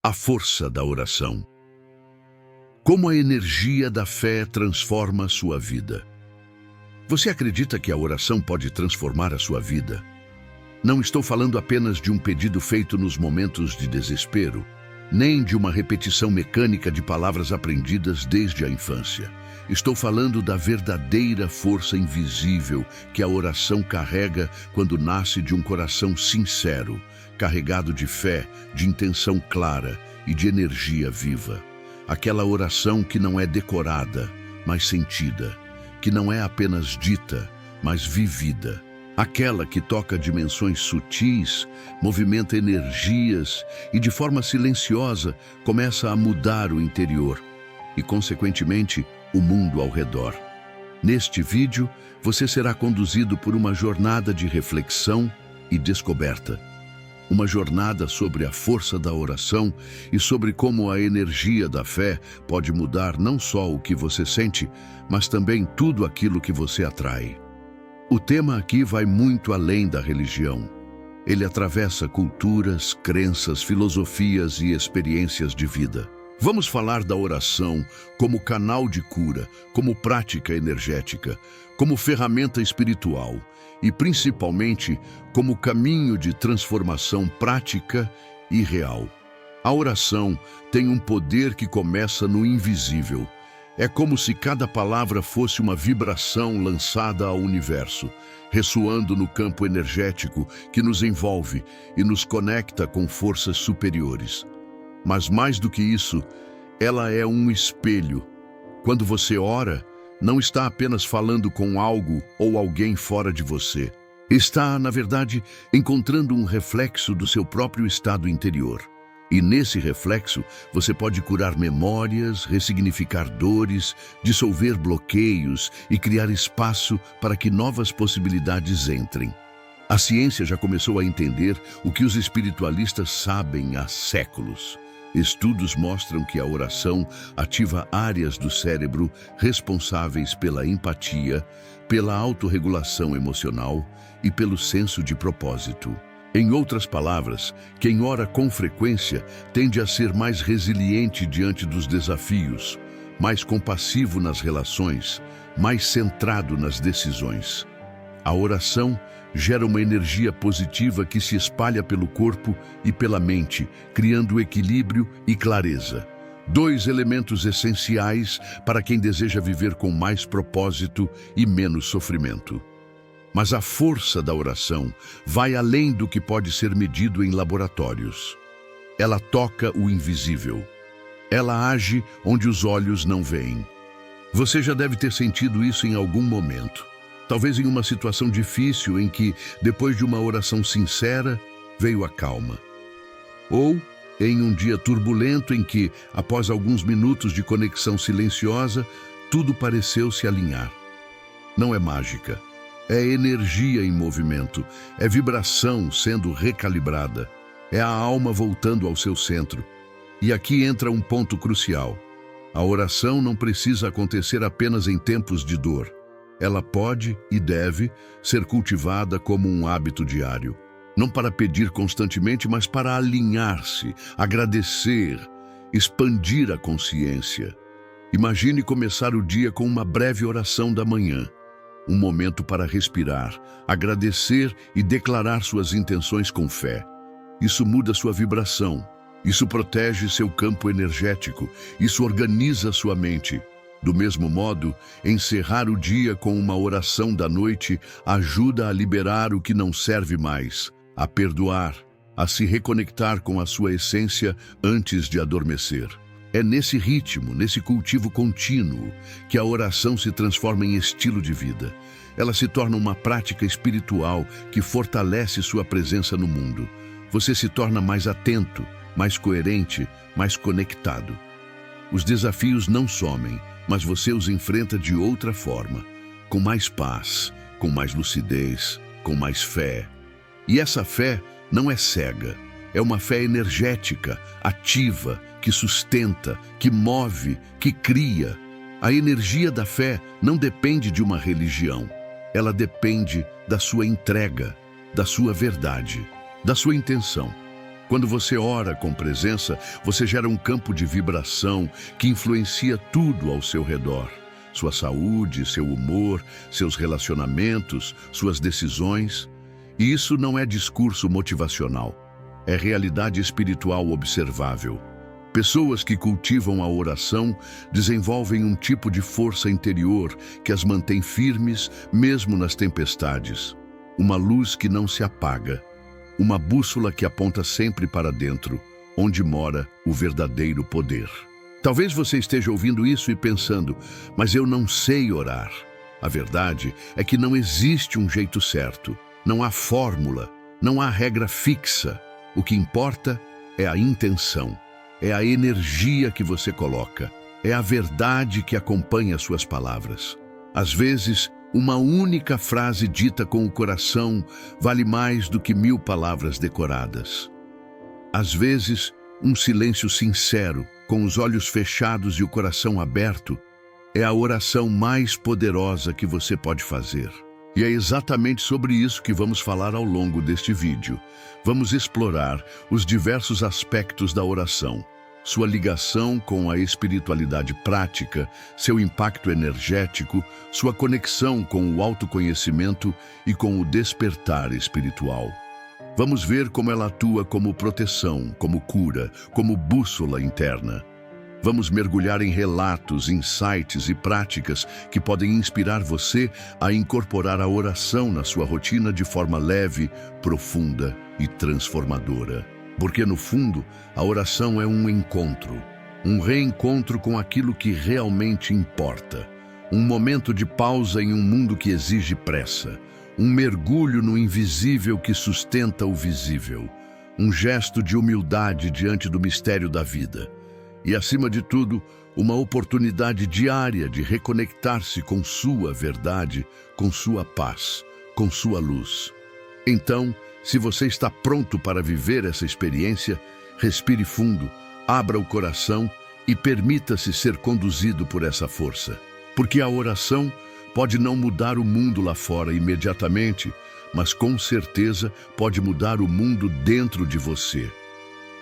A força da oração. Como a energia da fé transforma a sua vida. Você acredita que a oração pode transformar a sua vida? Não estou falando apenas de um pedido feito nos momentos de desespero, nem de uma repetição mecânica de palavras aprendidas desde a infância. Estou falando da verdadeira força invisível que a oração carrega quando nasce de um coração sincero, carregado de fé, de intenção clara e de energia viva. Aquela oração que não é decorada, mas sentida, que não é apenas dita, mas vivida. Aquela que toca dimensões sutis, movimenta energias e, de forma silenciosa, começa a mudar o interior e, consequentemente, o mundo ao redor. Neste vídeo, você será conduzido por uma jornada de reflexão e descoberta. Uma jornada sobre a força da oração e sobre como a energia da fé pode mudar não só o que você sente, mas também tudo aquilo que você atrai. O tema aqui vai muito além da religião. Ele atravessa culturas, crenças, filosofias e experiências de vida. Vamos falar da oração como canal de cura, como prática energética, como ferramenta espiritual e, principalmente, como caminho de transformação prática e real. A oração tem um poder que começa no invisível. É como se cada palavra fosse uma vibração lançada ao universo, ressoando no campo energético que nos envolve e nos conecta com forças superiores. Mas mais do que isso, ela é um espelho. Quando você ora, não está apenas falando com algo ou alguém fora de você. Está, na verdade, encontrando um reflexo do seu próprio estado interior. E nesse reflexo, você pode curar memórias, ressignificar dores, dissolver bloqueios e criar espaço para que novas possibilidades entrem. A ciência já começou a entender o que os espiritualistas sabem há séculos. Estudos mostram que a oração ativa áreas do cérebro responsáveis pela empatia, pela autorregulação emocional e pelo senso de propósito. Em outras palavras, quem ora com frequência tende a ser mais resiliente diante dos desafios, mais compassivo nas relações, mais centrado nas decisões. A oração gera uma energia positiva que se espalha pelo corpo e pela mente, criando equilíbrio e clareza. Dois elementos essenciais para quem deseja viver com mais propósito e menos sofrimento. Mas a força da oração vai além do que pode ser medido em laboratórios. Ela toca o invisível. Ela age onde os olhos não veem. Você já deve ter sentido isso em algum momento. Talvez em uma situação difícil em que, depois de uma oração sincera, veio a calma. Ou em um dia turbulento em que, após alguns minutos de conexão silenciosa, tudo pareceu se alinhar. Não é mágica. É energia em movimento, é vibração sendo recalibrada, é a alma voltando ao seu centro. E aqui entra um ponto crucial. A oração não precisa acontecer apenas em tempos de dor. Ela pode e deve ser cultivada como um hábito diário. Não para pedir constantemente, mas para alinhar-se, agradecer, expandir a consciência. Imagine começar o dia com uma breve oração da manhã. Um momento para respirar, agradecer e declarar suas intenções com fé. Isso muda sua vibração, isso protege seu campo energético, isso organiza sua mente. Do mesmo modo, encerrar o dia com uma oração da noite ajuda a liberar o que não serve mais, a perdoar, a se reconectar com a sua essência antes de adormecer. É nesse ritmo, nesse cultivo contínuo, que a oração se transforma em estilo de vida. Ela se torna uma prática espiritual que fortalece sua presença no mundo. Você se torna mais atento, mais coerente, mais conectado. Os desafios não somem, mas você os enfrenta de outra forma, com mais paz, com mais lucidez, com mais fé. E essa fé não é cega. É uma fé energética, ativa, que sustenta, que move, que cria. A energia da fé não depende de uma religião. Ela depende da sua entrega, da sua verdade, da sua intenção. Quando você ora com presença, você gera um campo de vibração que influencia tudo ao seu redor. Sua saúde, seu humor, seus relacionamentos, suas decisões. E isso não é discurso motivacional. É realidade espiritual observável. Pessoas que cultivam a oração desenvolvem um tipo de força interior que as mantém firmes mesmo nas tempestades. Uma luz que não se apaga. Uma bússola que aponta sempre para dentro, onde mora o verdadeiro poder. Talvez você esteja ouvindo isso e pensando, mas eu não sei orar. A verdade é que não existe um jeito certo, não há fórmula, não há regra fixa. O que importa é a intenção, é a energia que você coloca, é a verdade que acompanha suas palavras. Às vezes, uma única frase dita com o coração vale mais do que 1000 palavras decoradas. Às vezes, um silêncio sincero, com os olhos fechados e o coração aberto, é a oração mais poderosa que você pode fazer. E é exatamente sobre isso que vamos falar ao longo deste vídeo. Vamos explorar os diversos aspectos da oração, sua ligação com a espiritualidade prática, seu impacto energético, sua conexão com o autoconhecimento e com o despertar espiritual. Vamos ver como ela atua como proteção, como cura, como bússola interna. Vamos mergulhar em relatos, insights e práticas que podem inspirar você a incorporar a oração na sua rotina de forma leve, profunda e transformadora. Porque, no fundo, a oração é um encontro, um reencontro com aquilo que realmente importa. Um momento de pausa em um mundo que exige pressa. Um mergulho no invisível que sustenta o visível. Um gesto de humildade diante do mistério da vida. E, acima de tudo, uma oportunidade diária de reconectar-se com sua verdade, com sua paz, com sua luz. Então, se você está pronto para viver essa experiência, respire fundo, abra o coração e permita-se ser conduzido por essa força. Porque a oração pode não mudar o mundo lá fora imediatamente, mas com certeza pode mudar o mundo dentro de você.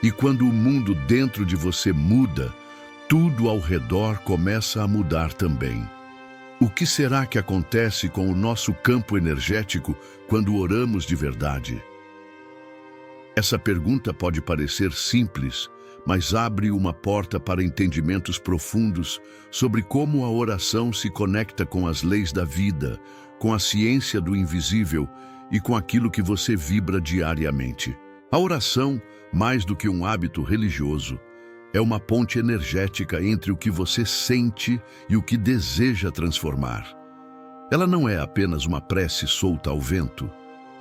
E quando o mundo dentro de você muda, tudo ao redor começa a mudar também. O que será que acontece com o nosso campo energético quando oramos de verdade? Essa pergunta pode parecer simples, mas abre uma porta para entendimentos profundos sobre como a oração se conecta com as leis da vida, com a ciência do invisível e com aquilo que você vibra diariamente. A oração, mais do que um hábito religioso, é uma ponte energética entre o que você sente e o que deseja transformar. Ela não é apenas uma prece solta ao vento,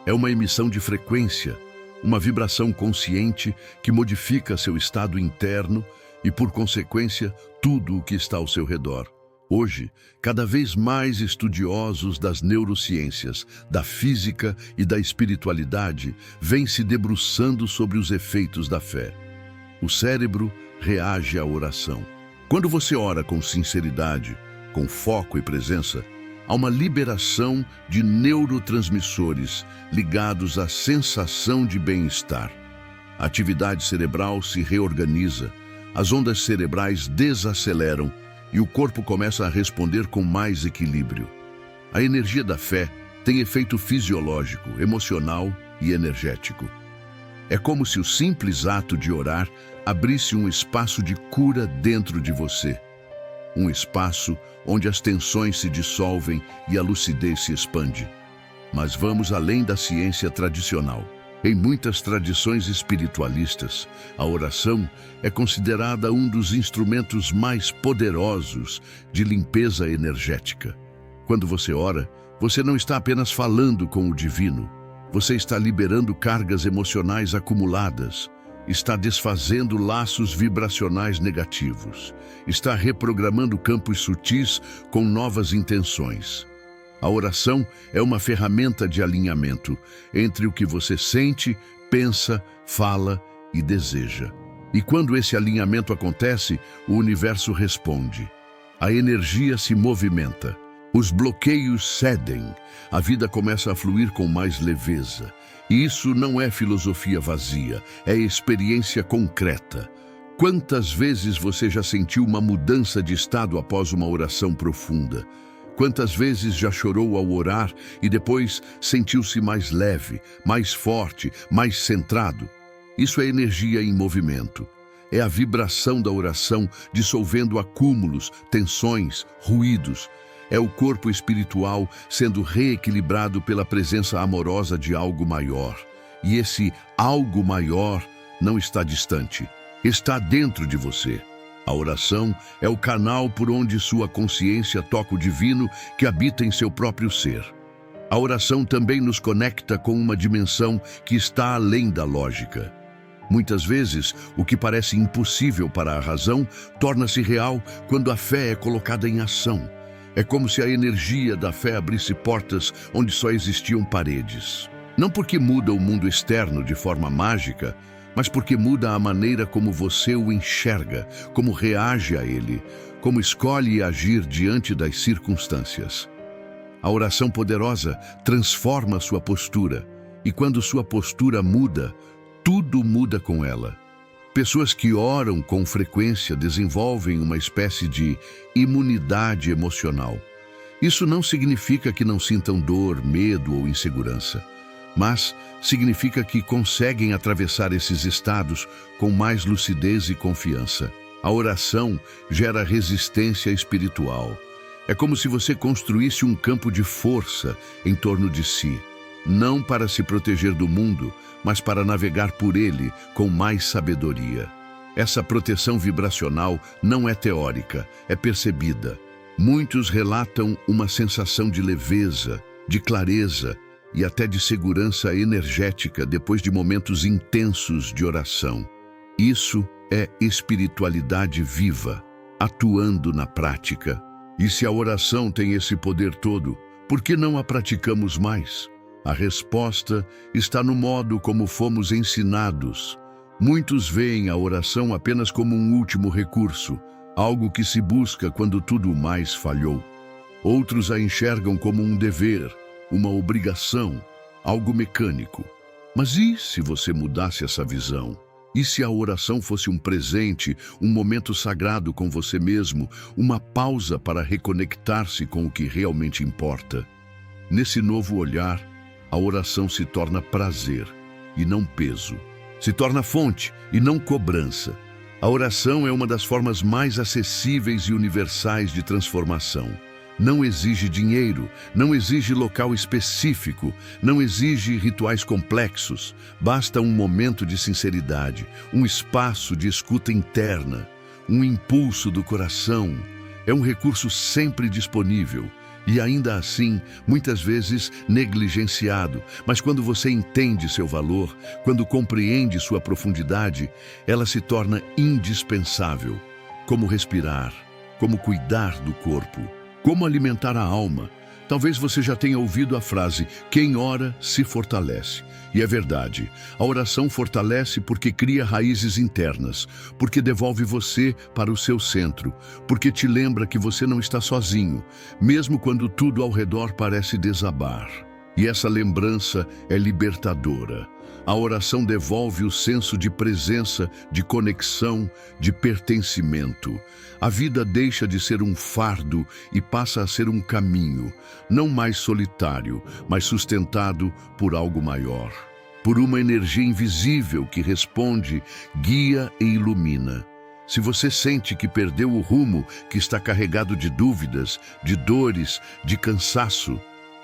é uma emissão de frequência, uma vibração consciente que modifica seu estado interno e, por consequência, tudo o que está ao seu redor. Hoje, cada vez mais estudiosos das neurociências, da física e da espiritualidade vêm se debruçando sobre os efeitos da fé. O cérebro reage à oração. Quando você ora com sinceridade, com foco e presença, há uma liberação de neurotransmissores ligados à sensação de bem-estar. A atividade cerebral se reorganiza, as ondas cerebrais desaceleram e o corpo começa a responder com mais equilíbrio. A energia da fé tem efeito fisiológico, emocional e energético. É como se o simples ato de orar abrisse um espaço de cura dentro de você. Um espaço onde as tensões se dissolvem e a lucidez se expande. Mas vamos além da ciência tradicional. Em muitas tradições espiritualistas, a oração é considerada um dos instrumentos mais poderosos de limpeza energética. Quando você ora, você não está apenas falando com o divino. Você está liberando cargas emocionais acumuladas, está desfazendo laços vibracionais negativos, está reprogramando campos sutis com novas intenções. A oração é uma ferramenta de alinhamento entre o que você sente, pensa, fala e deseja. E quando esse alinhamento acontece, o universo responde. A energia se movimenta, Os bloqueios cedem, a vida começa a fluir com mais leveza. E isso não é filosofia vazia, é experiência concreta. Quantas vezes você já sentiu uma mudança de estado após uma oração profunda? Quantas vezes já chorou ao orar e depois sentiu-se mais leve, mais forte, mais centrado? Isso é energia em movimento. É a vibração da oração dissolvendo acúmulos, tensões, ruídos. É o corpo espiritual sendo reequilibrado pela presença amorosa de algo maior. E esse algo maior não está distante, está dentro de você. A oração é o canal por onde sua consciência toca o divino que habita em seu próprio ser. A oração também nos conecta com uma dimensão que está além da lógica. Muitas vezes, o que parece impossível para a razão torna-se real quando a fé é colocada em ação. É como se a energia da fé abrisse portas onde só existiam paredes. Não porque muda o mundo externo de forma mágica, mas porque muda a maneira como você o enxerga, como reage a ele, como escolhe agir diante das circunstâncias. A oração poderosa transforma sua postura, e quando sua postura muda, tudo muda com ela. Pessoas que oram com frequência desenvolvem uma espécie de imunidade emocional. Isso não significa que não sintam dor, medo ou insegurança, mas significa que conseguem atravessar esses estados com mais lucidez e confiança. A oração gera resistência espiritual. É como se você construísse um campo de força em torno de si, não para se proteger do mundo, mas para navegar por ele com mais sabedoria. Essa proteção vibracional não é teórica, é percebida. Muitos relatam uma sensação de leveza, de clareza e até de segurança energética depois de momentos intensos de oração. Isso é espiritualidade viva, atuando na prática. E se a oração tem esse poder todo, por que não a praticamos mais? A resposta está no modo como fomos ensinados. Muitos veem a oração apenas como um último recurso, algo que se busca quando tudo mais falhou. Outros a enxergam como um dever, uma obrigação, algo mecânico. Mas e se você mudasse essa visão? E se a oração fosse um presente, um momento sagrado com você mesmo, uma pausa para reconectar-se com o que realmente importa? Nesse novo olhar, a oração se torna prazer e não peso. Se torna fonte e não cobrança. A oração é uma das formas mais acessíveis e universais de transformação. Não exige dinheiro, não exige local específico, não exige rituais complexos. Basta um momento de sinceridade, um espaço de escuta interna, um impulso do coração. É um recurso sempre disponível. E ainda assim, muitas vezes negligenciado. Mas quando você entende seu valor, quando compreende sua profundidade, ela se torna indispensável. Como respirar, como cuidar do corpo, como alimentar a alma. Talvez você já tenha ouvido a frase, quem ora se fortalece. E é verdade, a oração fortalece porque cria raízes internas, porque devolve você para o seu centro, porque te lembra que você não está sozinho, mesmo quando tudo ao redor parece desabar. E essa lembrança é libertadora. A oração devolve o senso de presença, de conexão, de pertencimento. A vida deixa de ser um fardo e passa a ser um caminho, não mais solitário, mas sustentado por algo maior. Por uma energia invisível que responde, guia e ilumina. Se você sente que perdeu o rumo, que está carregado de dúvidas, de dores, de cansaço,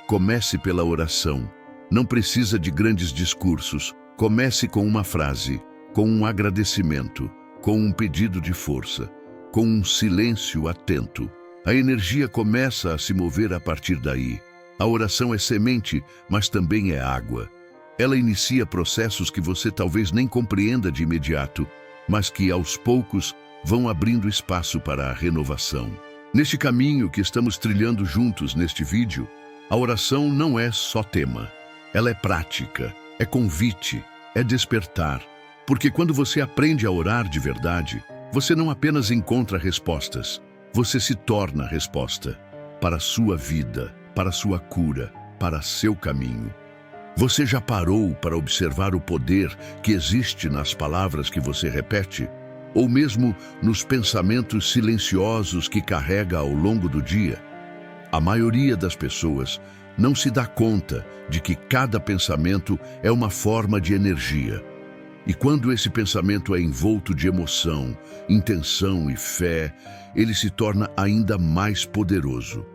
comece pela oração. Não precisa de grandes discursos. Comece com uma frase, com um agradecimento, com um pedido de força, com um silêncio atento. A energia começa a se mover a partir daí. A oração é semente, mas também é água. Ela inicia processos que você talvez nem compreenda de imediato, mas que aos poucos vão abrindo espaço para a renovação. Neste caminho que estamos trilhando juntos neste vídeo, a oração não é só tema. Ela é prática, é convite, é despertar. Porque quando você aprende a orar de verdade, você não apenas encontra respostas, você se torna a resposta. para a sua vida, para a sua cura, para seu caminho. Você já parou para observar o poder que existe nas palavras que você repete? Ou mesmo nos pensamentos silenciosos que carrega ao longo do dia? A maioria das pessoas não se dá conta de que cada pensamento é uma forma de energia. E quando esse pensamento é envolto de emoção, intenção e fé, ele se torna ainda mais poderoso.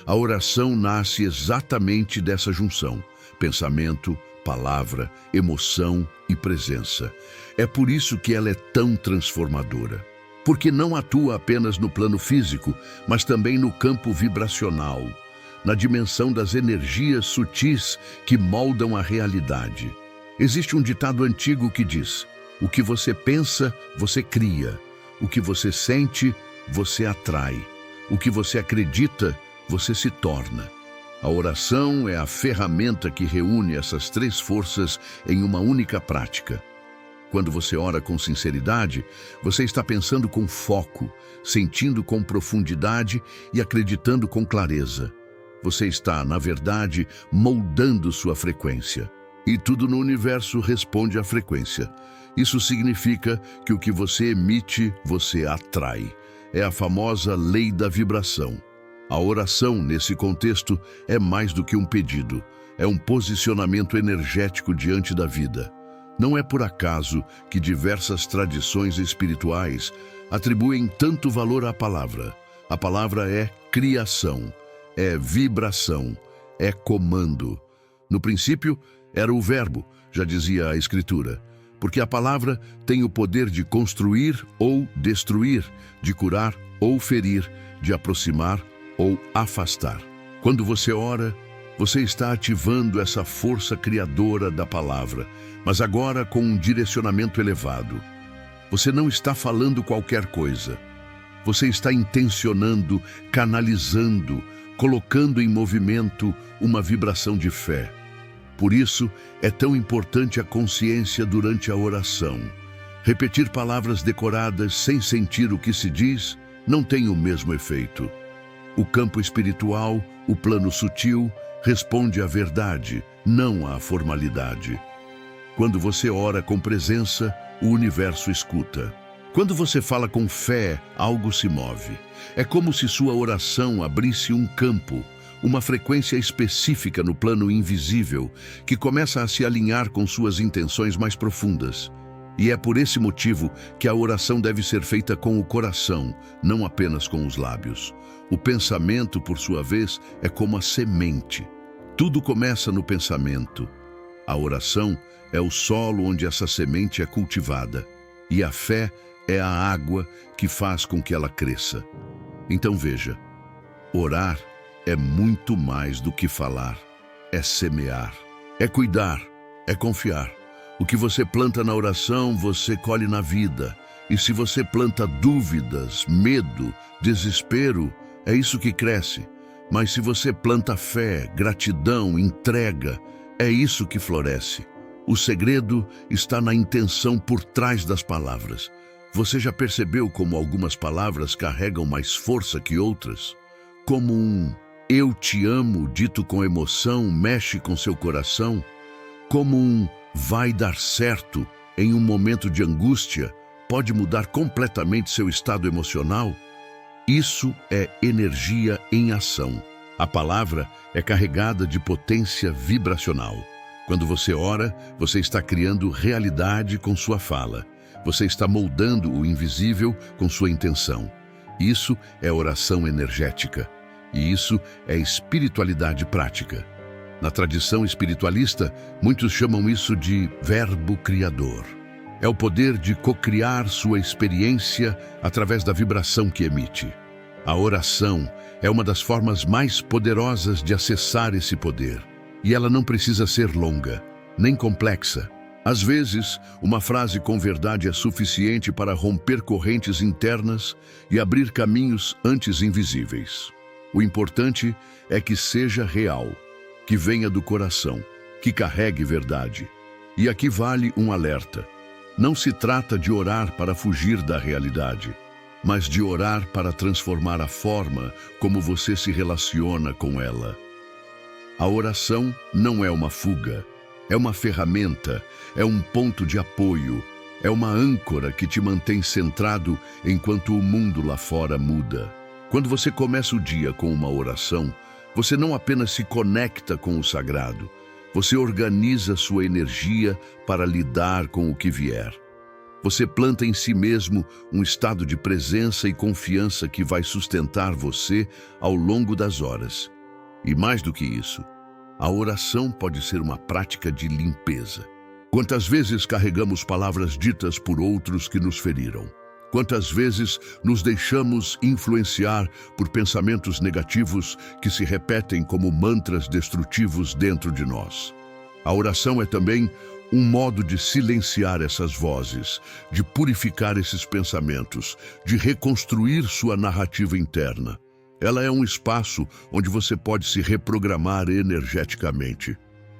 A oração nasce exatamente dessa junção: pensamento, palavra, emoção e presença. É por isso que ela é tão transformadora. Porque não atua apenas no plano físico, mas também no campo vibracional, na dimensão das energias sutis que moldam a realidade. Existe um ditado antigo que diz: o que você pensa, você cria. O que você sente, você atrai. O que você acredita, você se torna. A oração é a ferramenta que reúne essas três forças em uma única prática. Quando você ora com sinceridade, você está pensando com foco, sentindo com profundidade e acreditando com clareza. Você está, na verdade, moldando sua frequência. E tudo no universo responde à frequência. Isso significa que o que você emite, você atrai. É a famosa lei da vibração. A oração, nesse contexto, é mais do que um pedido. É um posicionamento energético diante da vida. Não é por acaso que diversas tradições espirituais atribuem tanto valor à palavra. A palavra é criação, é vibração, é comando. No princípio, era o verbo, já dizia a Escritura, porque a palavra tem o poder de construir ou destruir, de curar ou ferir, de aproximar ou afastar. Quando você ora, você está ativando essa força criadora da palavra, mas agora com um direcionamento elevado. Você não está falando qualquer coisa. Você está intencionando, canalizando, colocando em movimento uma vibração de fé. Por isso, é tão importante a consciência durante a oração. Repetir palavras decoradas sem sentir o que se diz não tem o mesmo efeito. O campo espiritual, o plano sutil, responde à verdade, não à formalidade. Quando você ora com presença, o universo escuta. Quando você fala com fé, algo se move. É como se sua oração abrisse um campo, uma frequência específica no plano invisível, que começa a se alinhar com suas intenções mais profundas. E é por esse motivo que a oração deve ser feita com o coração, não apenas com os lábios. O pensamento, por sua vez, é como a semente. Tudo começa no pensamento. A oração é o solo onde essa semente é cultivada. E a fé é a água que faz com que ela cresça. Então veja, orar é muito mais do que falar, é semear, é cuidar, é confiar. O que você planta na oração, você colhe na vida. E se você planta dúvidas, medo, desespero, é isso que cresce. Mas se você planta fé, gratidão, entrega, é isso que floresce. O segredo está na intenção por trás das palavras. Você já percebeu como algumas palavras carregam mais força que outras? Como um "eu te amo" dito com emoção mexe com seu coração? Como um "vai dar certo" em um momento de angústia pode mudar completamente seu estado emocional? Isso é energia em ação. A palavra é carregada de potência vibracional. Quando você ora, você está criando realidade com sua fala. Você está moldando o invisível com sua intenção. Isso é oração energética. E isso é espiritualidade prática. Na tradição espiritualista, muitos chamam isso de verbo criador. É o poder de cocriar sua experiência através da vibração que emite. A oração é uma das formas mais poderosas de acessar esse poder. E ela não precisa ser longa, nem complexa. Às vezes, uma frase com verdade é suficiente para romper correntes internas e abrir caminhos antes invisíveis. O importante é que seja real, que venha do coração, que carregue verdade. E aqui vale um alerta. Não se trata de orar para fugir da realidade. mas de orar para transformar a forma como você se relaciona com ela. A oração não é uma fuga, é uma ferramenta, é um ponto de apoio, é uma âncora que te mantém centrado enquanto o mundo lá fora muda. Quando você começa o dia com uma oração, você não apenas se conecta com o sagrado, você organiza sua energia para lidar com o que vier. Você planta em si mesmo um estado de presença e confiança que vai sustentar você ao longo das horas. E mais do que isso, a oração pode ser uma prática de limpeza. Quantas vezes carregamos palavras ditas por outros que nos feriram? Quantas vezes nos deixamos influenciar por pensamentos negativos que se repetem como mantras destrutivos dentro de nós? A oração é também um modo de silenciar essas vozes, de purificar esses pensamentos, de reconstruir sua narrativa interna. Ela é um espaço onde você pode se reprogramar energeticamente,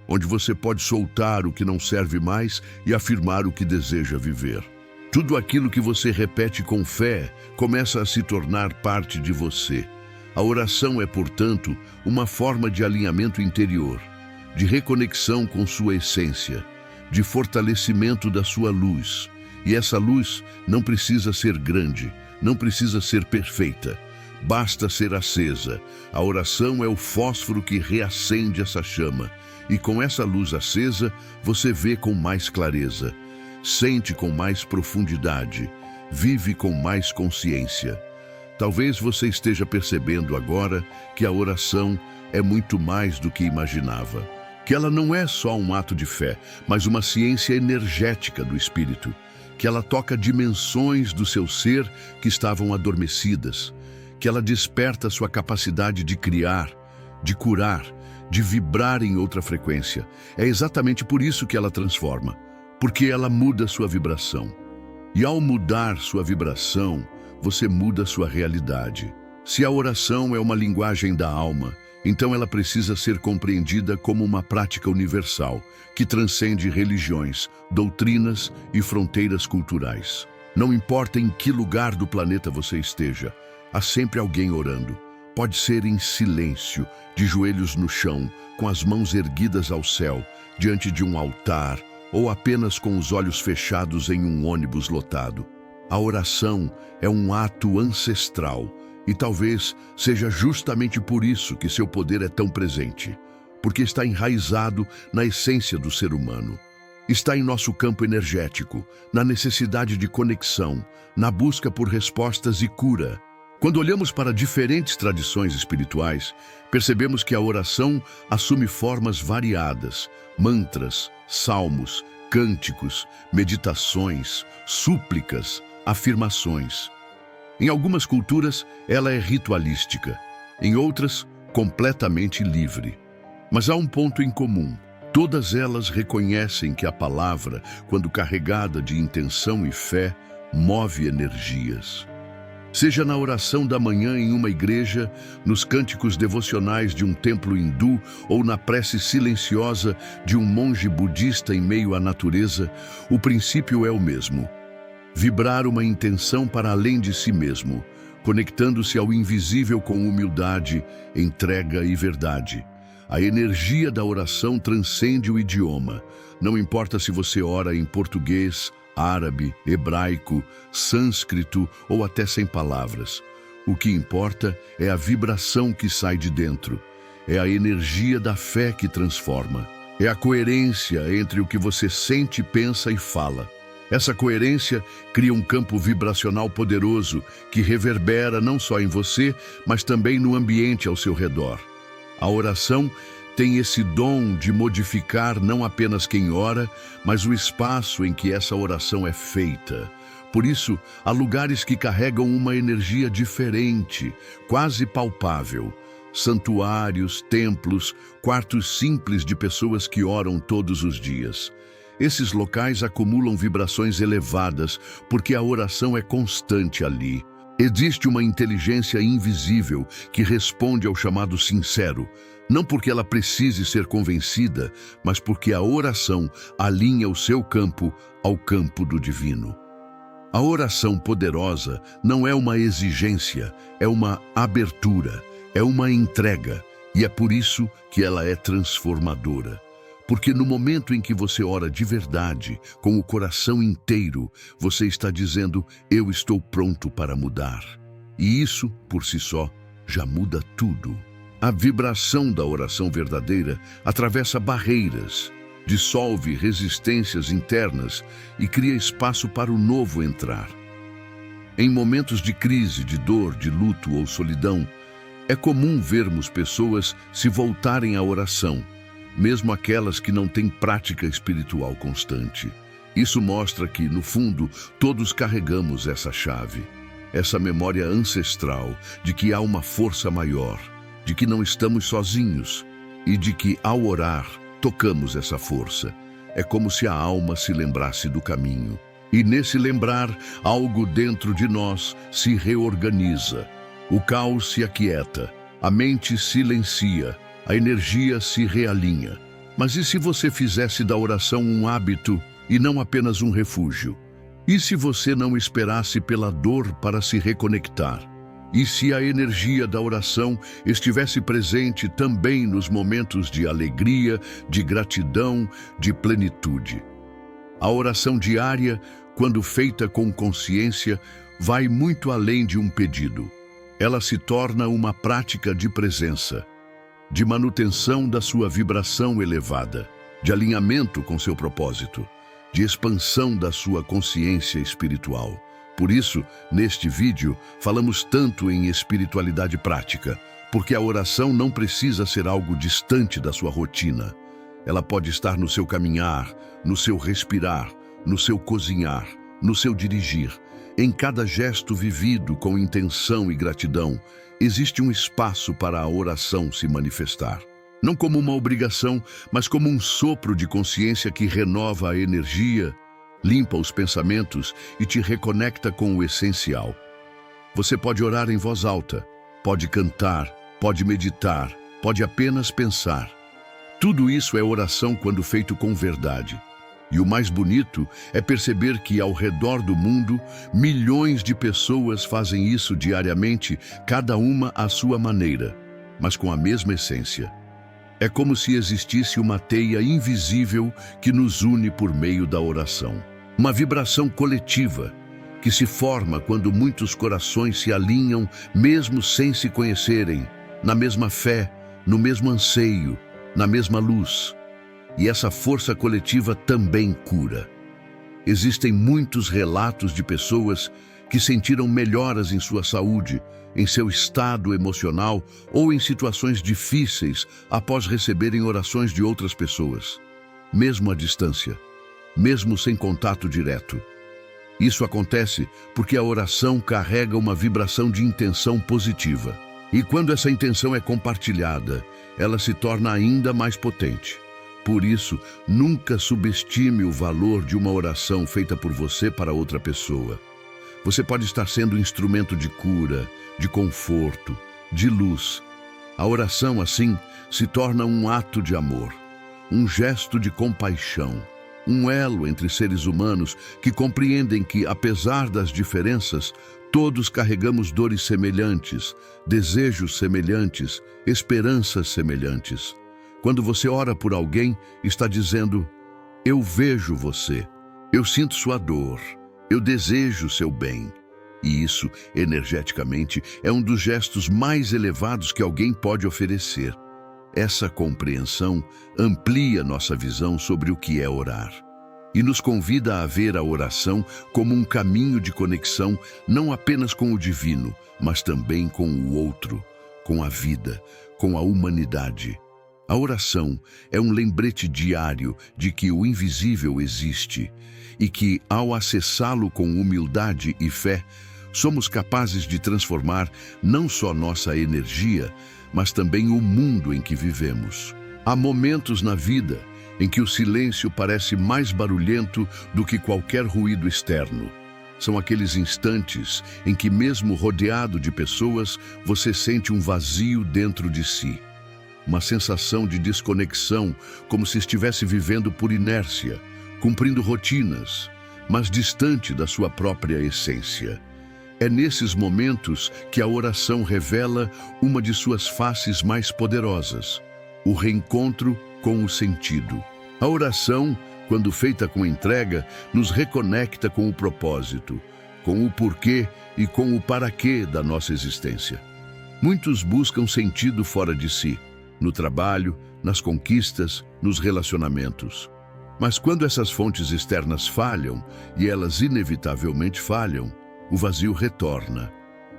onde você pode soltar o que não serve mais e afirmar o que deseja viver. Tudo aquilo que você repete com fé começa a se tornar parte de você. A oração é, portanto, uma forma de alinhamento interior, de reconexão com sua essência, de fortalecimento da sua luz. E essa luz não precisa ser grande, não precisa ser perfeita. Basta ser acesa. A oração é o fósforo que reacende essa chama. E com essa luz acesa, você vê com mais clareza, sente com mais profundidade, vive com mais consciência. Talvez você esteja percebendo agora que a oração é muito mais do que imaginava. Que ela não é só um ato de fé, mas uma ciência energética do espírito. Que ela toca dimensões do seu ser que estavam adormecidas. Que ela desperta sua capacidade de criar, de curar, de vibrar em outra frequência. É exatamente por isso que ela transforma, porque ela muda sua vibração. E ao mudar sua vibração, você muda sua realidade. Se a oração é uma linguagem da alma, então ela precisa ser compreendida como uma prática universal, que transcende religiões, doutrinas e fronteiras culturais. Não importa em que lugar do planeta você esteja, há sempre alguém orando. Pode ser em silêncio, de joelhos no chão, com as mãos erguidas ao céu, diante de um altar, ou apenas com os olhos fechados em um ônibus lotado. A oração é um ato ancestral, e talvez seja justamente por isso que seu poder é tão presente, porque está enraizado na essência do ser humano. Está em nosso campo energético, na necessidade de conexão, na busca por respostas e cura. Quando olhamos para diferentes tradições espirituais, percebemos que a oração assume formas variadas: mantras, salmos, cânticos, meditações, súplicas, afirmações. Em algumas culturas, ela é ritualística, em outras, completamente livre. Mas há um ponto em comum. Todas elas reconhecem que a palavra, quando carregada de intenção e fé, move energias. Seja na oração da manhã em uma igreja, nos cânticos devocionais de um templo hindu ou na prece silenciosa de um monge budista em meio à natureza, o princípio é o mesmo. Vibrar uma intenção para além de si mesmo, conectando-se ao invisível com humildade, entrega e verdade. A energia da oração transcende o idioma. Não importa se você ora em português, árabe, hebraico, sânscrito ou até sem palavras. O que importa é a vibração que sai de dentro. É a energia da fé que transforma. É a coerência entre o que você sente, pensa e fala. Essa coerência cria um campo vibracional poderoso que reverbera não só em você, mas também no ambiente ao seu redor. A oração tem esse dom de modificar não apenas quem ora, mas o espaço em que essa oração é feita. Por isso, há lugares que carregam uma energia diferente, quase palpável. Santuários, templos, quartos simples de pessoas que oram todos os dias. Esses locais acumulam vibrações elevadas porque a oração é constante ali. Existe uma inteligência invisível que responde ao chamado sincero, não porque ela precise ser convencida, mas porque a oração alinha o seu campo ao campo do divino. A oração poderosa não é uma exigência, é uma abertura, é uma entrega, e é por isso que ela é transformadora. Porque no momento em que você ora de verdade, com o coração inteiro, você está dizendo: eu estou pronto para mudar. E isso, por si só, já muda tudo. A vibração da oração verdadeira atravessa barreiras, dissolve resistências internas e cria espaço para o novo entrar. Em momentos de crise, de dor, de luto ou solidão, é comum vermos pessoas se voltarem à oração, mesmo aquelas que não têm prática espiritual constante. Isso mostra que, no fundo, todos carregamos essa chave, essa memória ancestral de que há uma força maior, de que não estamos sozinhos e de que, ao orar, tocamos essa força. É como se a alma se lembrasse do caminho. E nesse lembrar, algo dentro de nós se reorganiza. O caos se aquieta, a mente silencia, a energia se realinha. Mas e se você fizesse da oração um hábito e não apenas um refúgio? E se você não esperasse pela dor para se reconectar? E se a energia da oração estivesse presente também nos momentos de alegria, de gratidão, de plenitude? A oração diária, quando feita com consciência, vai muito além de um pedido. Ela se torna uma prática de presença, de manutenção da sua vibração elevada, de alinhamento com seu propósito, de expansão da sua consciência espiritual. Por isso, neste vídeo, falamos tanto em espiritualidade prática, porque a oração não precisa ser algo distante da sua rotina. Ela pode estar no seu caminhar, no seu respirar, no seu cozinhar, no seu dirigir. Em cada gesto vivido com intenção e gratidão, existe um espaço para a oração se manifestar. Não como uma obrigação, mas como um sopro de consciência que renova a energia, limpa os pensamentos e te reconecta com o essencial. Você pode orar em voz alta, pode cantar, pode meditar, pode apenas pensar. Tudo isso é oração quando feito com verdade. E o mais bonito é perceber que ao redor do mundo, milhões de pessoas fazem isso diariamente, cada uma à sua maneira, mas com a mesma essência. É como se existisse uma teia invisível que nos une por meio da oração. Uma vibração coletiva que se forma quando muitos corações se alinham, mesmo sem se conhecerem, na mesma fé, no mesmo anseio, na mesma luz. E essa força coletiva também cura. Existem muitos relatos de pessoas que sentiram melhoras em sua saúde, em seu estado emocional ou em situações difíceis após receberem orações de outras pessoas, mesmo à distância, mesmo sem contato direto. Isso acontece porque a oração carrega uma vibração de intenção positiva. E quando essa intenção é compartilhada, ela se torna ainda mais potente. Por isso, nunca subestime o valor de uma oração feita por você para outra pessoa. Você pode estar sendo instrumento de cura, de conforto, de luz. A oração, assim, se torna um ato de amor, um gesto de compaixão, um elo entre seres humanos que compreendem que, apesar das diferenças, todos carregamos dores semelhantes, desejos semelhantes, esperanças semelhantes. Quando você ora por alguém, está dizendo: eu vejo você, eu sinto sua dor, eu desejo seu bem. E isso, energeticamente, é um dos gestos mais elevados que alguém pode oferecer. Essa compreensão amplia nossa visão sobre o que é orar e nos convida a ver a oração como um caminho de conexão não apenas com o divino, mas também com o outro, com a vida, com a humanidade. A oração é um lembrete diário de que o invisível existe e que, ao acessá-lo com humildade e fé, somos capazes de transformar não só nossa energia, mas também o mundo em que vivemos. Há momentos na vida em que o silêncio parece mais barulhento do que qualquer ruído externo. São aqueles instantes em que, mesmo rodeado de pessoas, você sente um vazio dentro de si. Uma sensação de desconexão, como se estivesse vivendo por inércia, cumprindo rotinas, mas distante da sua própria essência. É nesses momentos que a oração revela uma de suas faces mais poderosas: o reencontro com o sentido. A oração, quando feita com entrega, nos reconecta com o propósito, com o porquê e com o para quê da nossa existência. Muitos buscam sentido fora de si, no trabalho, nas conquistas, nos relacionamentos. Mas quando essas fontes externas falham, e elas inevitavelmente falham, o vazio retorna.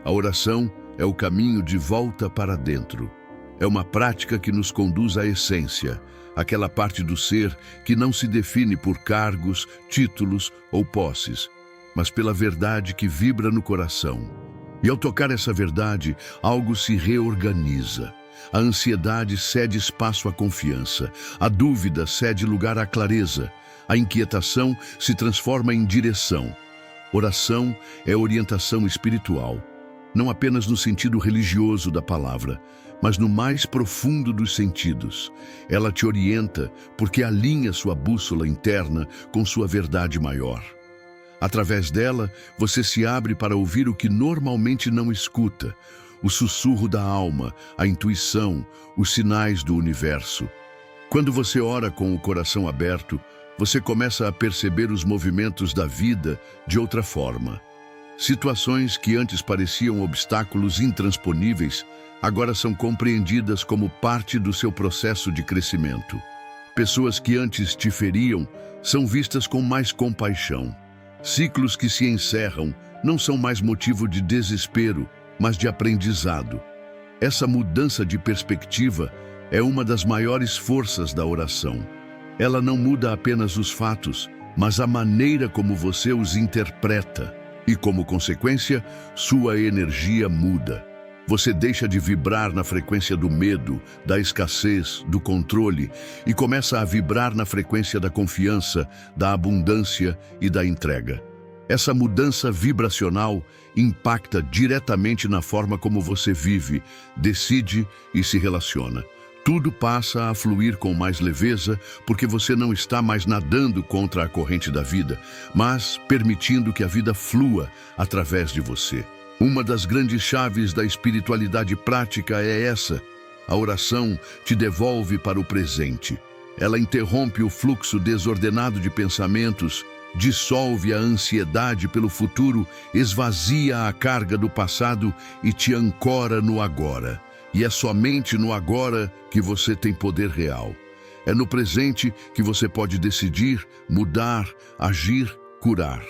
A oração é o caminho de volta para dentro. É uma prática que nos conduz à essência, aquela parte do ser que não se define por cargos, títulos ou posses, mas pela verdade que vibra no coração. E ao tocar essa verdade, algo se reorganiza. A ansiedade cede espaço à confiança, a dúvida cede lugar à clareza, a inquietação se transforma em direção. Oração é orientação espiritual, não apenas no sentido religioso da palavra, mas no mais profundo dos sentidos. Ela te orienta porque alinha sua bússola interna com sua verdade maior. Através dela, você se abre para ouvir o que normalmente não escuta: o sussurro da alma, a intuição, os sinais do universo. Quando você ora com o coração aberto, você começa a perceber os movimentos da vida de outra forma. Situações que antes pareciam obstáculos intransponíveis, agora são compreendidas como parte do seu processo de crescimento. Pessoas que antes te feriam são vistas com mais compaixão. Ciclos que se encerram não são mais motivo de desespero, mas de aprendizado. Essa mudança de perspectiva é uma das maiores forças da oração. Ela não muda apenas os fatos, mas a maneira como você os interpreta. E, como consequência, sua energia muda. Você deixa de vibrar na frequência do medo, da escassez, do controle e começa a vibrar na frequência da confiança, da abundância e da entrega. Essa mudança vibracional impacta diretamente na forma como você vive, decide e se relaciona. Tudo passa a fluir com mais leveza, porque você não está mais nadando contra a corrente da vida, mas permitindo que a vida flua através de você. Uma das grandes chaves da espiritualidade prática é essa: a oração te devolve para o presente. Ela interrompe o fluxo desordenado de pensamentos, dissolve a ansiedade pelo futuro, esvazia a carga do passado e te ancora no agora. E é somente no agora que você tem poder real. É no presente que você pode decidir, mudar, agir, curar.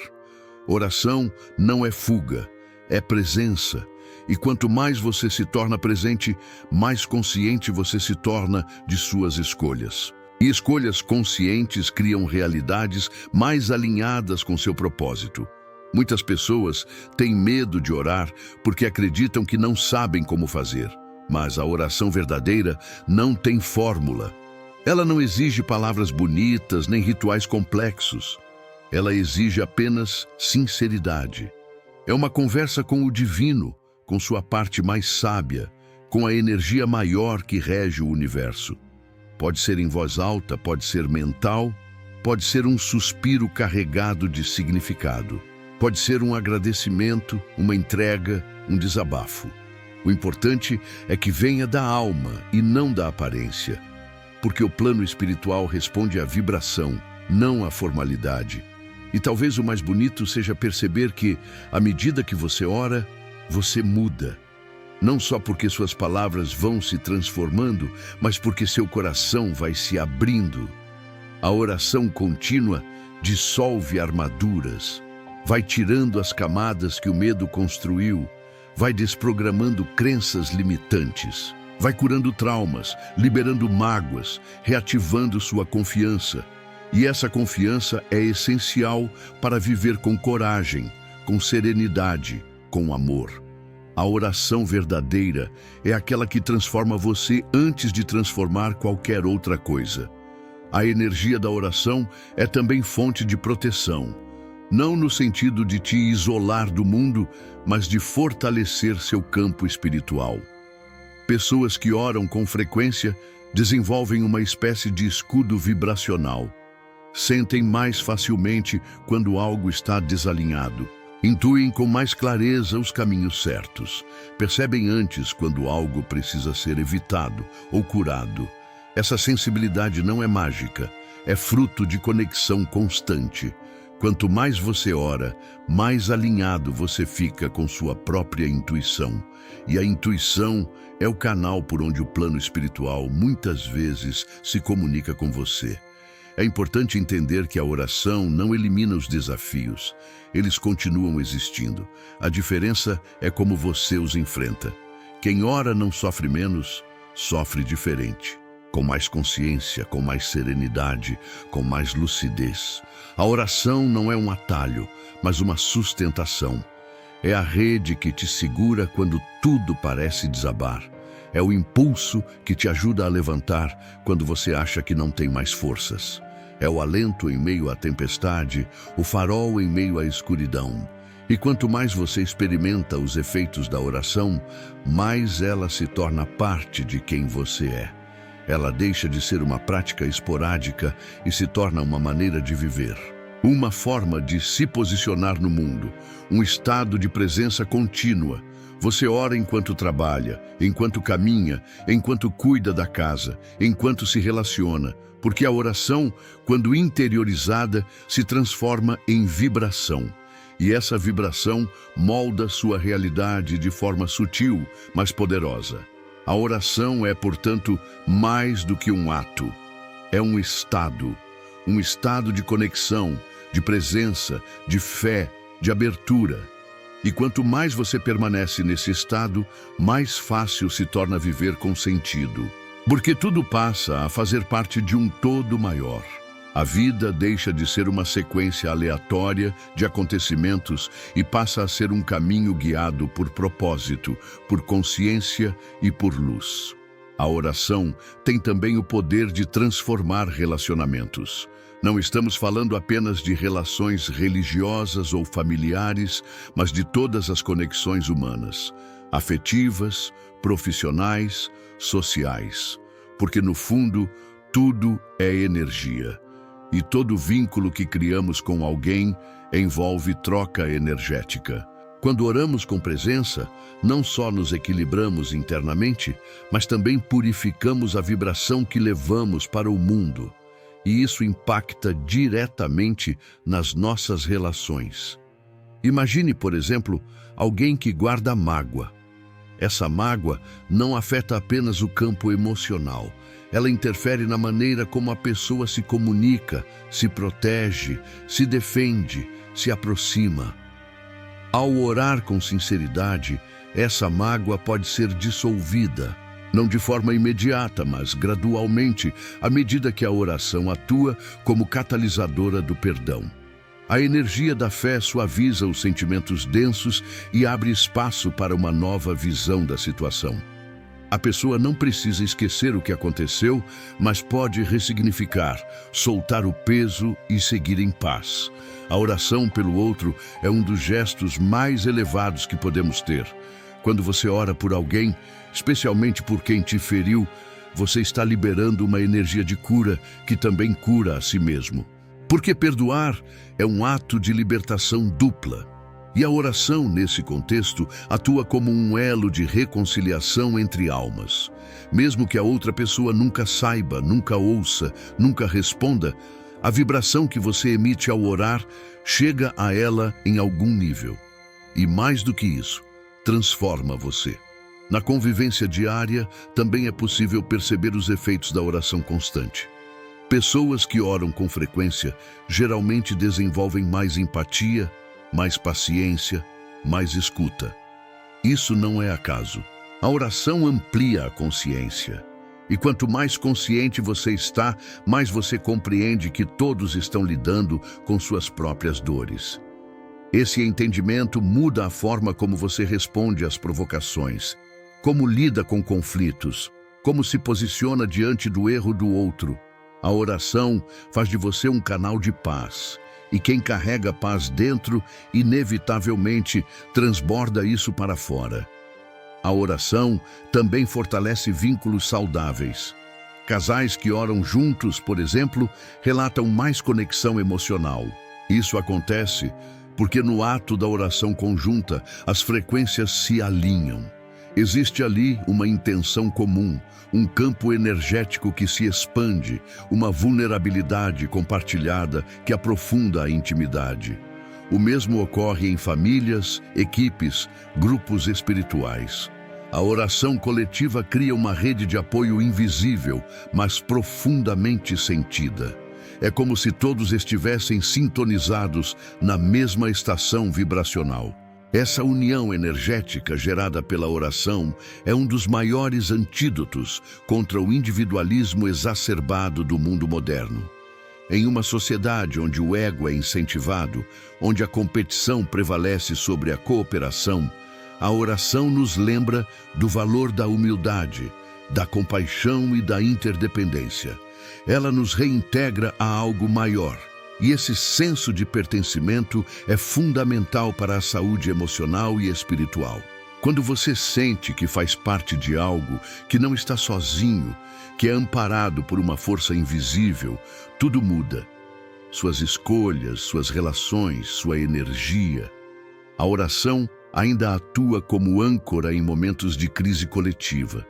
Oração não é fuga, é presença. E quanto mais você se torna presente, mais consciente você se torna de suas escolhas. E escolhas conscientes criam realidades mais alinhadas com seu propósito. Muitas pessoas têm medo de orar porque acreditam que não sabem como fazer. Mas a oração verdadeira não tem fórmula. Ela não exige palavras bonitas nem rituais complexos. Ela exige apenas sinceridade. É uma conversa com o divino, com sua parte mais sábia, com a energia maior que rege o universo. Pode ser em voz alta, pode ser mental, pode ser um suspiro carregado de significado. Pode ser um agradecimento, uma entrega, um desabafo. O importante é que venha da alma e não da aparência, porque o plano espiritual responde à vibração, não à formalidade. E talvez o mais bonito seja perceber que, à medida que você ora, você muda. Não só porque suas palavras vão se transformando, mas porque seu coração vai se abrindo. A oração contínua dissolve armaduras, vai tirando as camadas que o medo construiu, vai desprogramando crenças limitantes, vai curando traumas, liberando mágoas, reativando sua confiança. E essa confiança é essencial para viver com coragem, com serenidade, com amor. A oração verdadeira é aquela que transforma você antes de transformar qualquer outra coisa. A energia da oração é também fonte de proteção. Não no sentido de te isolar do mundo, mas de fortalecer seu campo espiritual. Pessoas que oram com frequência desenvolvem uma espécie de escudo vibracional. sentem mais facilmente quando algo está desalinhado. Intuem com mais clareza os caminhos certos. Percebem antes quando algo precisa ser evitado ou curado. Essa sensibilidade não é mágica, é fruto de conexão constante. Quanto mais você ora, mais alinhado você fica com sua própria intuição. E a intuição é o canal por onde o plano espiritual muitas vezes se comunica com você. É importante entender que a oração não elimina os desafios. Eles continuam existindo. A diferença é como você os enfrenta. Quem ora não sofre menos, sofre diferente. Com mais consciência, com mais serenidade, com mais lucidez. A oração não é um atalho, mas uma sustentação. É a rede que te segura quando tudo parece desabar. É o impulso que te ajuda a levantar quando você acha que não tem mais forças. É o alento em meio à tempestade, o farol em meio à escuridão. E quanto mais você experimenta os efeitos da oração, mais ela se torna parte de quem você é. Ela deixa de ser uma prática esporádica e se torna uma maneira de viver. Uma forma de se posicionar no mundo, um estado de presença contínua. Você ora enquanto trabalha, enquanto caminha, enquanto cuida da casa, enquanto se relaciona, porque a oração, quando interiorizada, se transforma em vibração. E essa vibração molda sua realidade de forma sutil, mas poderosa. A oração é, portanto, mais do que um ato. É um estado de conexão, de presença, de fé, de abertura. E quanto mais você permanece nesse estado, mais fácil se torna viver com sentido. Porque tudo passa a fazer parte de um todo maior. A vida deixa de ser uma sequência aleatória de acontecimentos e passa a ser um caminho guiado por propósito, por consciência e por luz. A oração tem também o poder de transformar relacionamentos. Não estamos falando apenas de relações religiosas ou familiares, mas de todas as conexões humanas, afetivas, profissionais, sociais. Porque no fundo, tudo é energia. E todo vínculo que criamos com alguém envolve troca energética. Quando oramos com presença, não só nos equilibramos internamente, mas também purificamos a vibração que levamos para o mundo. E isso impacta diretamente nas nossas relações. Imagine, por exemplo, alguém que guarda mágoa. Essa mágoa não afeta apenas o campo emocional. Ela interfere na maneira como a pessoa se comunica, se protege, se defende, se aproxima. Ao orar com sinceridade, essa mágoa pode ser dissolvida, não de forma imediata, mas gradualmente, à medida que a oração atua como catalisadora do perdão. A energia da fé suaviza os sentimentos densos e abre espaço para uma nova visão da situação. A pessoa não precisa esquecer o que aconteceu, mas pode ressignificar, soltar o peso e seguir em paz. A oração pelo outro é um dos gestos mais elevados que podemos ter. Quando você ora por alguém, especialmente por quem te feriu, você está liberando uma energia de cura que também cura a si mesmo. Porque perdoar é um ato de libertação dupla. E a oração, nesse contexto, atua como um elo de reconciliação entre almas. Mesmo que a outra pessoa nunca saiba, nunca ouça, nunca responda, a vibração que você emite ao orar chega a ela em algum nível. E mais do que isso, transforma você. Na convivência diária, também é possível perceber os efeitos da oração constante. Pessoas que oram com frequência geralmente desenvolvem mais empatia, mais paciência, mais escuta. Isso não é acaso. A oração amplia a consciência. E quanto mais consciente você está, mais você compreende que todos estão lidando com suas próprias dores. Esse entendimento muda a forma como você responde às provocações, como lida com conflitos, como se posiciona diante do erro do outro. A oração faz de você um canal de paz. E quem carrega paz dentro, inevitavelmente transborda isso para fora. A oração também fortalece vínculos saudáveis. Casais que oram juntos, por exemplo, relatam mais conexão emocional. Isso acontece porque no ato da oração conjunta, as frequências se alinham. Existe ali uma intenção comum, um campo energético que se expande, uma vulnerabilidade compartilhada que aprofunda a intimidade. O mesmo ocorre em famílias, equipes, grupos espirituais. A oração coletiva cria uma rede de apoio invisível, mas profundamente sentida. É como se todos estivessem sintonizados na mesma estação vibracional. Essa união energética gerada pela oração é um dos maiores antídotos contra o individualismo exacerbado do mundo moderno. Em uma sociedade onde o ego é incentivado, onde a competição prevalece sobre a cooperação, a oração nos lembra do valor da humildade, da compaixão e da interdependência. Ela nos reintegra a algo maior. E esse senso de pertencimento é fundamental para a saúde emocional e espiritual. Quando você sente que faz parte de algo, que não está sozinho, que é amparado por uma força invisível, tudo muda. Suas escolhas, suas relações, sua energia. A oração ainda atua como âncora em momentos de crise coletiva.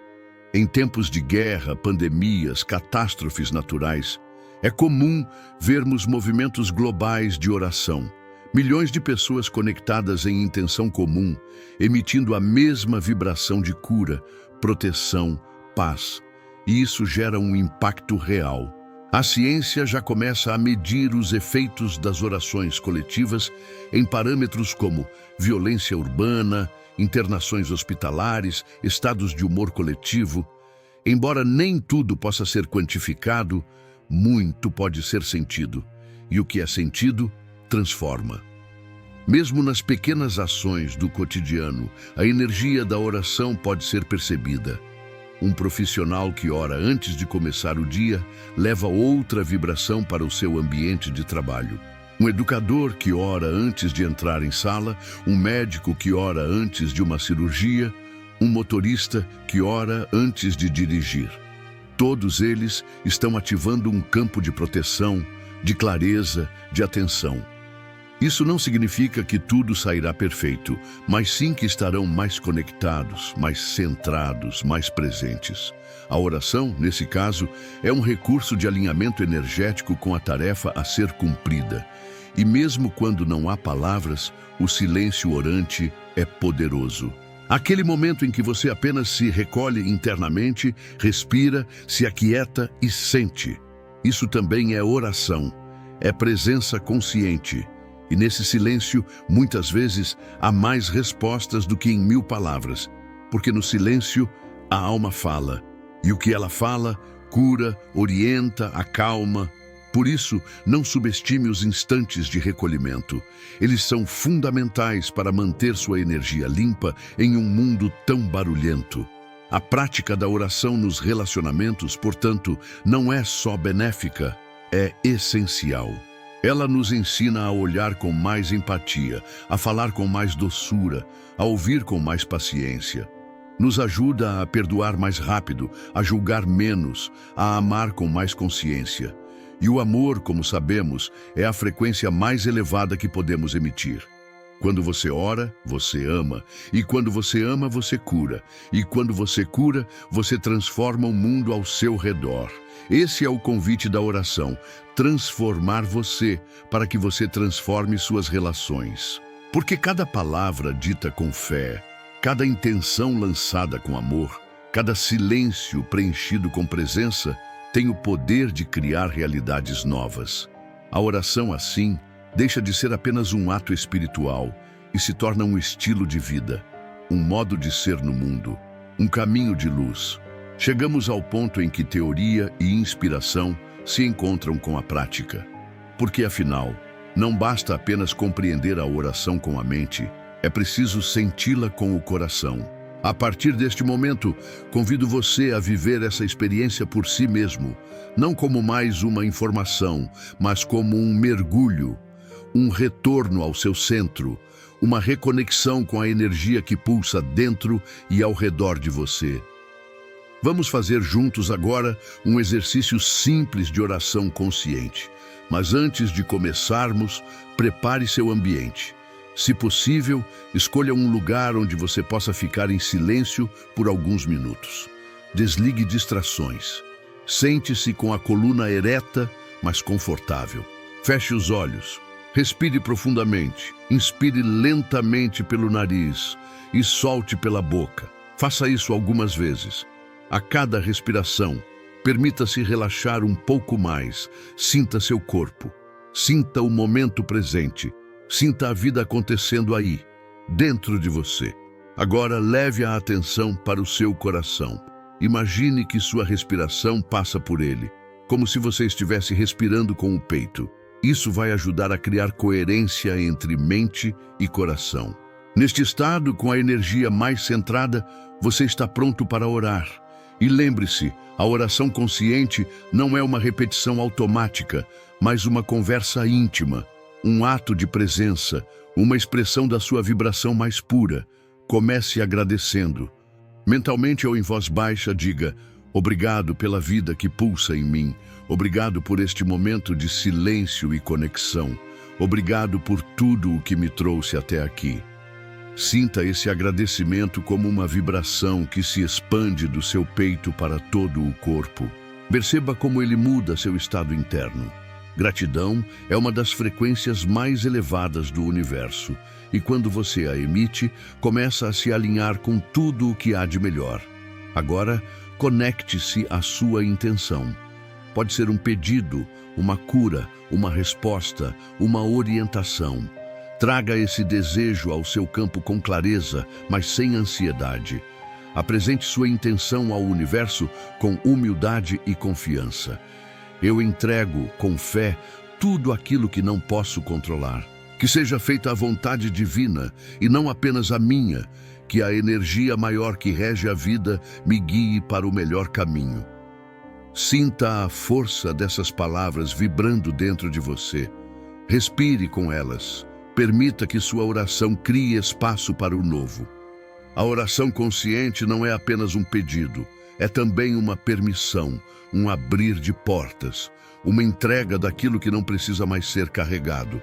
Em tempos de guerra, pandemias, catástrofes naturais, é comum vermos movimentos globais de oração. Milhões de pessoas conectadas em intenção comum, emitindo a mesma vibração de cura, proteção, paz. E isso gera um impacto real. A ciência já começa a medir os efeitos das orações coletivas em parâmetros como violência urbana, internações hospitalares, estados de humor coletivo. Embora nem tudo possa ser quantificado, muito pode ser sentido, e o que é sentido, transforma. Mesmo nas pequenas ações do cotidiano, a energia da oração pode ser percebida. Um profissional que ora antes de começar o dia leva outra vibração para o seu ambiente de trabalho. Um educador que ora antes de entrar em sala, um médico que ora antes de uma cirurgia, um motorista que ora antes de dirigir. Todos eles estão ativando um campo de proteção, de clareza, de atenção. Isso não significa que tudo sairá perfeito, mas sim que estarão mais conectados, mais centrados, mais presentes. A oração, nesse caso, é um recurso de alinhamento energético com a tarefa a ser cumprida. E mesmo quando não há palavras, o silêncio orante é poderoso. Aquele momento em que você apenas se recolhe internamente, respira, se aquieta e sente. Isso também é oração, é presença consciente. E nesse silêncio, muitas vezes, há mais respostas do que em 1000 palavras. Porque no silêncio, a alma fala. E o que ela fala, cura, orienta, acalma. Por isso, não subestime os instantes de recolhimento. Eles são fundamentais para manter sua energia limpa em um mundo tão barulhento. A prática da oração nos relacionamentos, portanto, não é só benéfica, é essencial. Ela nos ensina a olhar com mais empatia, a falar com mais doçura, a ouvir com mais paciência. Nos ajuda a perdoar mais rápido, a julgar menos, a amar com mais consciência. E o amor, como sabemos, é a frequência mais elevada que podemos emitir. Quando você ora, você ama. E quando você ama, você cura. E quando você cura, você transforma o mundo ao seu redor. Esse é o convite da oração, transformar você, para que você transforme suas relações. Porque cada palavra dita com fé, cada intenção lançada com amor, cada silêncio preenchido com presença, tem o poder de criar realidades novas. A oração, assim, deixa de ser apenas um ato espiritual e se torna um estilo de vida, um modo de ser no mundo, um caminho de luz. Chegamos ao ponto em que teoria e inspiração se encontram com a prática. Porque, afinal, não basta apenas compreender a oração com a mente, é preciso senti-la com o coração. A partir deste momento, convido você a viver essa experiência por si mesmo, não como mais uma informação, mas como um mergulho, um retorno ao seu centro, uma reconexão com a energia que pulsa dentro e ao redor de você. Vamos fazer juntos agora um exercício simples de oração consciente. Mas antes de começarmos, prepare seu ambiente. Se possível, escolha um lugar onde você possa ficar em silêncio por alguns minutos. Desligue distrações. Sente-se com a coluna ereta, mas confortável. Feche os olhos. Respire profundamente. Inspire lentamente pelo nariz e solte pela boca. Faça isso algumas vezes. A cada respiração, permita-se relaxar um pouco mais. Sinta seu corpo. Sinta o momento presente. Sinta a vida acontecendo aí, dentro de você. Agora leve a atenção para o seu coração. Imagine que sua respiração passa por ele, como se você estivesse respirando com o peito. Isso vai ajudar a criar coerência entre mente e coração. Neste estado, com a energia mais centrada, você está pronto para orar. E lembre-se, a oração consciente não é uma repetição automática, mas uma conversa íntima, um ato de presença, uma expressão da sua vibração mais pura. Comece agradecendo. Mentalmente ou em voz baixa, diga: obrigado pela vida que pulsa em mim. Obrigado por este momento de silêncio e conexão. Obrigado por tudo o que me trouxe até aqui. Sinta esse agradecimento como uma vibração que se expande do seu peito para todo o corpo. Perceba como ele muda seu estado interno. Gratidão é uma das frequências mais elevadas do universo, e quando você a emite, começa a se alinhar com tudo o que há de melhor. Agora, conecte-se à sua intenção. Pode ser um pedido, uma cura, uma resposta, uma orientação. Traga esse desejo ao seu campo com clareza, mas sem ansiedade. Apresente sua intenção ao universo com humildade e confiança. Eu entrego, com fé, tudo aquilo que não posso controlar. Que seja feita a vontade divina e não apenas a minha, que a energia maior que rege a vida me guie para o melhor caminho. Sinta a força dessas palavras vibrando dentro de você. Respire com elas. Permita que sua oração crie espaço para o novo. A oração consciente não é apenas um pedido, é também uma permissão, um abrir de portas, uma entrega daquilo que não precisa mais ser carregado.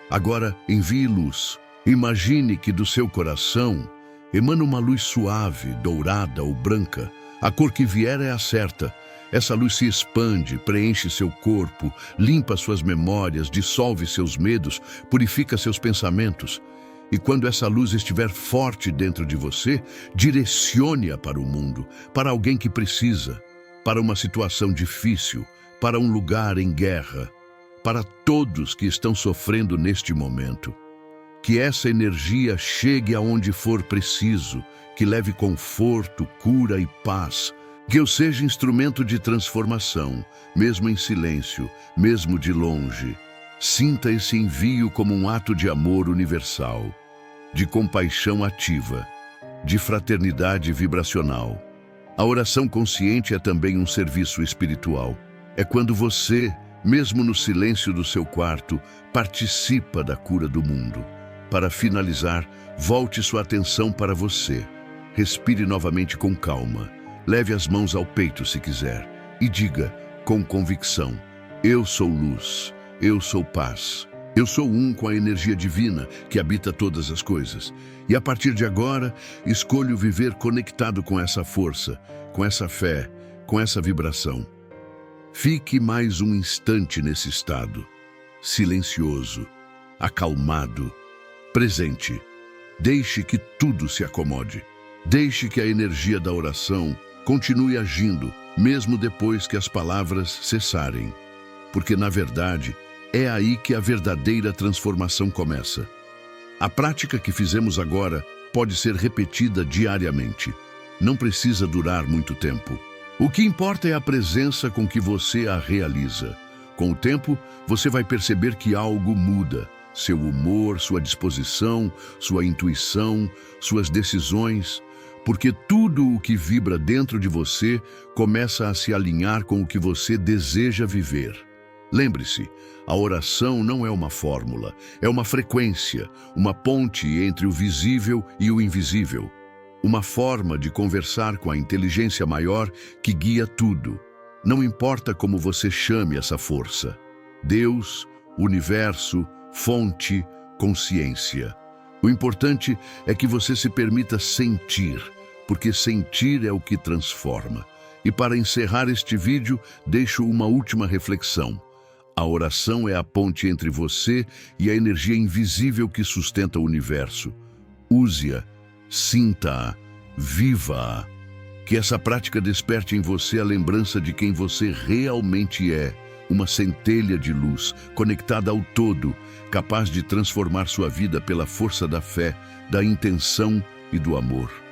Agora, envie luz. Imagine que do seu coração emana uma luz suave, dourada ou branca. A cor que vier é a certa. Essa luz se expande, preenche seu corpo, limpa suas memórias, dissolve seus medos, purifica seus pensamentos. E quando essa luz estiver forte dentro de você, direcione-a para o mundo, para alguém que precisa, para uma situação difícil, para um lugar em guerra, para todos que estão sofrendo neste momento. Que essa energia chegue aonde for preciso, que leve conforto, cura e paz. Que eu seja instrumento de transformação, mesmo em silêncio, mesmo de longe. Sinta esse envio como um ato de amor universal, de compaixão ativa, de fraternidade vibracional. A oração consciente é também um serviço espiritual. É quando você, mesmo no silêncio do seu quarto, participa da cura do mundo. Para finalizar, volte sua atenção para você. Respire novamente com calma. Leve as mãos ao peito se quiser e diga, com convicção: eu sou luz, eu sou paz. Eu sou um com a energia divina que habita todas as coisas. E a partir de agora, escolho viver conectado com essa força, com essa fé, com essa vibração. Fique mais um instante nesse estado, silencioso, acalmado, presente. Deixe que tudo se acomode. Deixe que a energia da oração continue agindo, mesmo depois que as palavras cessarem. Porque, na verdade, é aí que a verdadeira transformação começa. A prática que fizemos agora pode ser repetida diariamente. Não precisa durar muito tempo. O que importa é a presença com que você a realiza. Com o tempo, você vai perceber que algo muda. Seu humor, sua disposição, sua intuição, suas decisões. Porque tudo o que vibra dentro de você começa a se alinhar com o que você deseja viver. Lembre-se, a oração não é uma fórmula, é uma frequência, uma ponte entre o visível e o invisível. uma forma de conversar com a inteligência maior que guia tudo. Não importa como você chame essa força. Deus, universo, fonte, consciência. O importante é que você se permita sentir, porque sentir é o que transforma. E para encerrar este vídeo, deixo uma última reflexão. A oração é a ponte entre você e a energia invisível que sustenta o universo. Use-a, sinta-a, viva-a. Que essa prática desperte em você a lembrança de quem você realmente é, uma centelha de luz, conectada ao todo, capaz de transformar sua vida pela força da fé, da intenção e do amor.